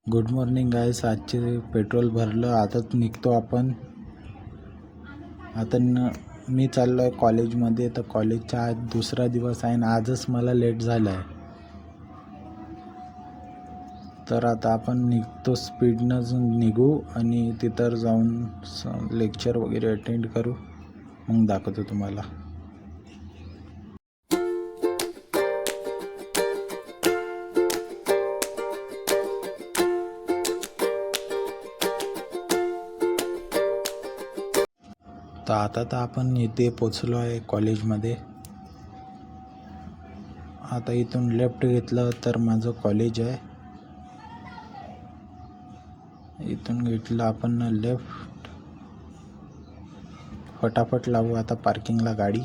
Good morning गाईस. आजचे petrol भरलं, आताच निघतो आपण. आता मी चाललो आहे कॉलेजमध्ये. तर कॉलेजचा आज दुसरा दिवस आहे आणि आजच मला लेट झालं आहे. तर आता आपण निघतो, स्पीडनं निघू आणि तिथं जाऊन लेक्चर वगैरे अटेंड करू. मग दाखवतो तुम्हाला. तर आता आपण इथे पोचलो आहे कॉलेजमध्ये. आता इथून लेफ्ट घेतलं तर माझं कॉलेज आहे. इथून घेतलं आपण लेफ्ट. फटाफट लावू आता पार्किंगला गाडी.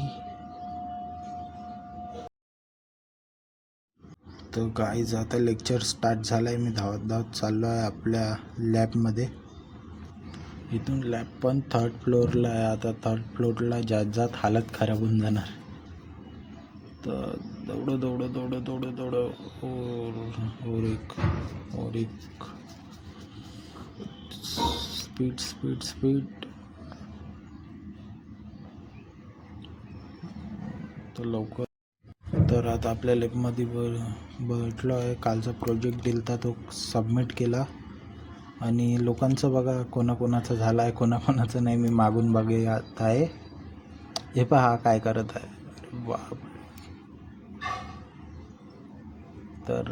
तर गाईज आता लेक्चर स्टार्ट झालं आहे. मी धावत धावत चाललो आहे आपल्या लॅबमध्ये. इथून लॅब पण थर्ड फ्लोअरला आहे. आता थर्ड फ्लोअरला जात हालत खराब होऊन जाणार. तर दौडो और एक स्पीड. तर लवकर. तर आता आपल्या लॅबमध्ये भेटलो आहे. कालचा प्रोजेक्ट दिलता तो सबमिट केला. आणि लोकांचं बघा, कोणाकोणाचं झालं आहे, कोणाकोणाचं नाही. मी मागून बघत आहे. हे पहा हा काय करत आहे. बाप. तर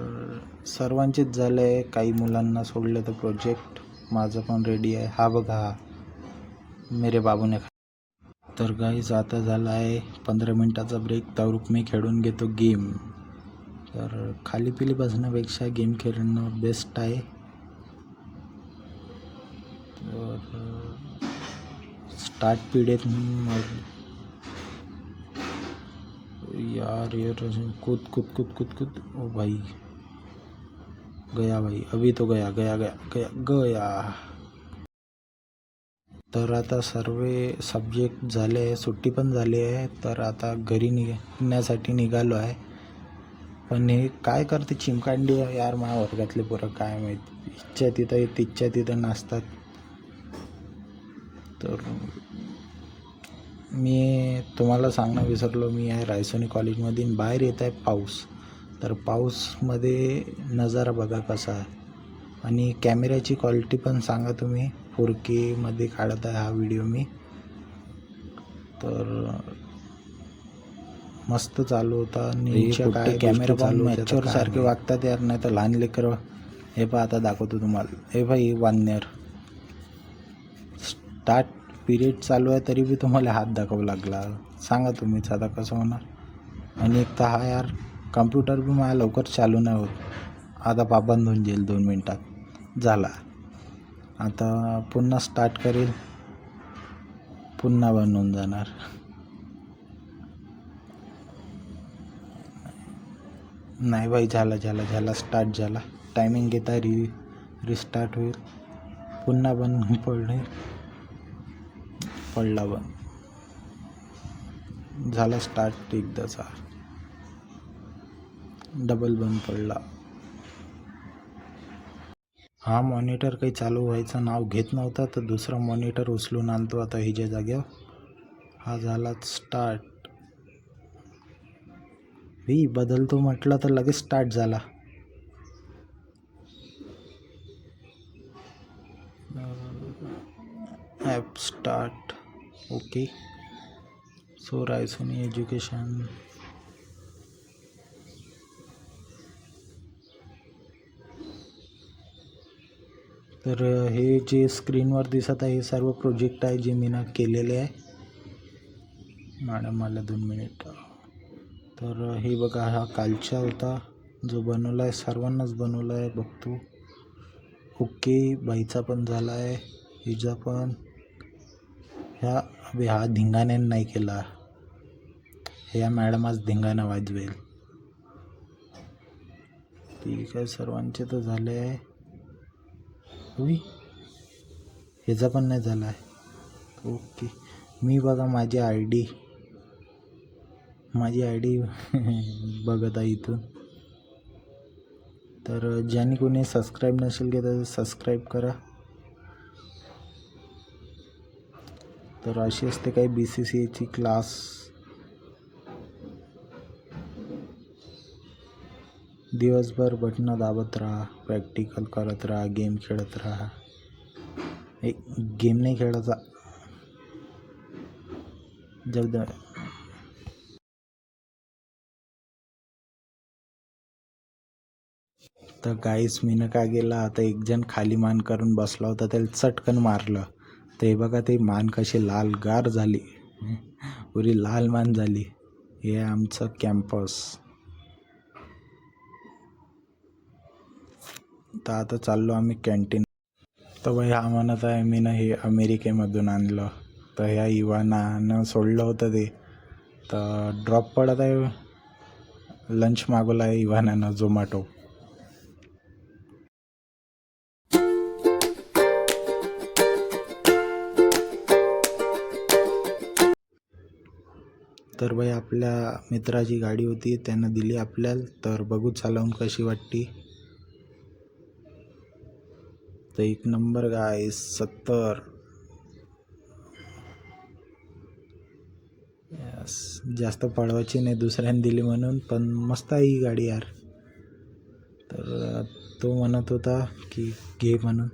सर्वांचेच झालं आहे. काही मुलांना सोडलं तर प्रोजेक्ट. माझं पण रेडी आहे. हा बघा, मेरे बाबूने. तर गाईज आता झाला आहे 15 मिनटाचा ब्रेक. तर मी खेळून घेतो गेम. तर खाली पिली बसण्यापेक्षा गेम खेळणं बेस्ट आहे. तर स्टार्ट पीरियड यार कूद. ओ भाई गया भाई. अभी तो गया. तर आता सर्व सब्जेक्ट झाले आहे. सुट्टी पण झाली आहे. तर आता घरी निघण्यासाठी निघालो आहे. पण हे काय करते चिमकांडी यार. माझ्या वर्गातले पोरं काय माहीत, इच्छा तिथं नाचतात. तर मी तुम्हाला सांगणं विसरलो, मी आहे रायसोनी कॉलेजमध्ये. बाहेर येत आहे पाऊस. तर पाऊसमध्ये नजारा बघा कसा आहे. आणि कॅमेऱ्याची क्वालिटी पण सांगा तुम्ही. 4K मध्ये काढत आहे हा व्हिडिओ मी. तर मस्त चालू होता. नीचे काय कॅमेरा चालू मॅच्युअर सारखे वागतात यार. नाही तर लहान लेकरं. हे पहा आता दाखवतो तुम्हाला. हे भाई वाननेर. स्टार्ट पिरियड चालू आहे तरी बी तुम्हाला हात दाखवावा लागला. सांगा तुम्हीच आता कसं होणार. आणि एक तर हा यार कम्प्युटर बी मला लवकर चालू नाही होत. आता बंद होऊन जाईल 2 मिनटात. झाला. आता पुन्हा स्टार्ट करेल, पुन्हा बंद होऊन जाणार. नाही बाई, झाला स्टार्ट झाला. टायमिंग घेता रिस्टार्ट होईल. पुन्हा बंद पडला बंद. झाला स्टार्ट एकदाचा. डबल बंद पडला. हा मॉनिटर काही चालू व्हायचं नाव घेत नव्हता. तर दुसरा मॉनिटर उचलून आणतो आता ह्याच्या जागेवर. हा झाला स्टार्ट. बदलतो म्हटलं तर लगेच स्टार्ट झाला. App start. Okay. So Raisoni education. तर हे जे स्क्रीनवर दिसत आहे हे सर्व प्रोजेक्ट आहे जे मी केलेले आहे. मॅडम मला 2 मिनिट. तर हे बघा, हा कालचा होता जो बनवला आहे. सर्वांनाच बनवला आहे बघतो. ओके. बाईचा पण झाला आहे, हिचा पण. हा धिंगाण्याने नाही केला. ह्या मॅडम आज धिंगाणा वाजवेल. ठीक आहे, सर्वांचे तर झाले आहे. ह्याचा पण नाही झाला आहे. ओके. मी बघा माझी आय डी बघत आहे इथून. तर ज्यांनी कोणी सबस्क्राईब नसेल केलं तर सबस्क्राईब करा. तर अशी असते काही BCCAची क्लास. दिवसभर बटणं दाबत राहा, प्रॅक्टिकल करत राहा, गेम खेळत राहा. एक गेम नाही खेळायचा, जब तर गाईस मीनं काय केलं, आता एक जण खाली मान करून बसला होता, त्याला चटकन मारलं. ते बघा ते मान कशी लाल गार झाली, पुरी लाल मान झाली. हे आमचं कॅम्पस. तर आता चाललो आम्ही कॅन्टीन. तर भाई हा म्हणत आहे मी ना हे अमेरिकेमधून आणलं. तर ह्या इवानानं सोडलं होतं ते, तर ड्रॉप पडत आहे. लंच मागवला आहे इवानानं झोमॅटो. तर भाई आपल्या मित्राची गाडी होती, त्यानं दिली आपल्याला. तर बघू चालवून कशी वाटते. तर एक नंबर गाय 70. जास्त पळवायची नाही, दुसऱ्याने दिली म्हणून, पण मस्त आहे ही गाडी यार. तर तो म्हणत होता की घे म्हणून.